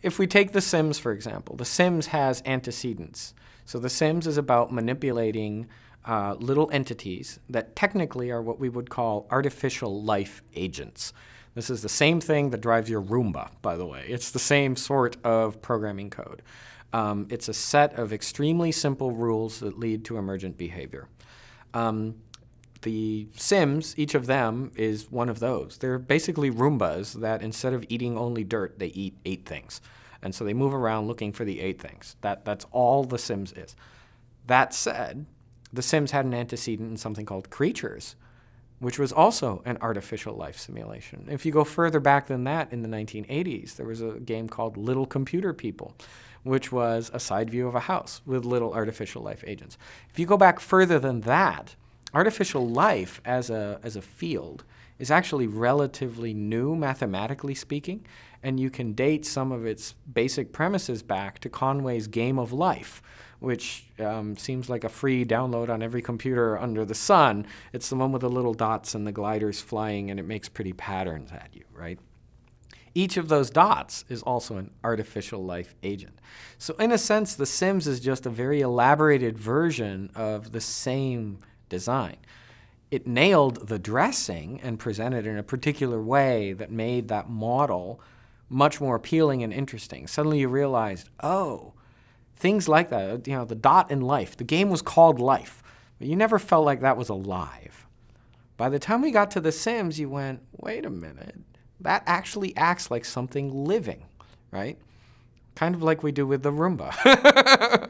if we take The Sims, for example, The Sims has antecedents. So The Sims is about manipulating little entities that technically are what we would call artificial life agents. This is the same thing that drives your Roomba, by the way. It's the same sort of programming code. It's a set of extremely simple rules that lead to emergent behavior. The Sims, each of them is one of those. They're basically Roombas that instead of eating only dirt, they eat 8 things. And so they move around looking for the 8 things. That's all The Sims is. That said, The Sims had an antecedent in something called Creatures, which was also an artificial life simulation. If you go further back than that, in the 1980s, there was a game called Little Computer People, which was a side view of a house with little artificial life agents. If you go back further than that, artificial life as a field is actually relatively new, mathematically speaking, and you can date some of its basic premises back to Conway's Game of Life, which seems like a free download on every computer under the sun. It's the one with the little dots and the gliders flying, and it makes pretty patterns at you, right? Each of those dots is also an artificial life agent. So in a sense, The Sims is just a very elaborated version of the same design. It nailed the dressing and presented in a particular way that made that model much more appealing and interesting. Suddenly you realized, oh, things like that, you know, the dot in life. The game was called Life, but you never felt like that was alive. By the time we got to The Sims, you went, wait a minute, that actually acts like something living, right? Kind of like we do with the Roomba.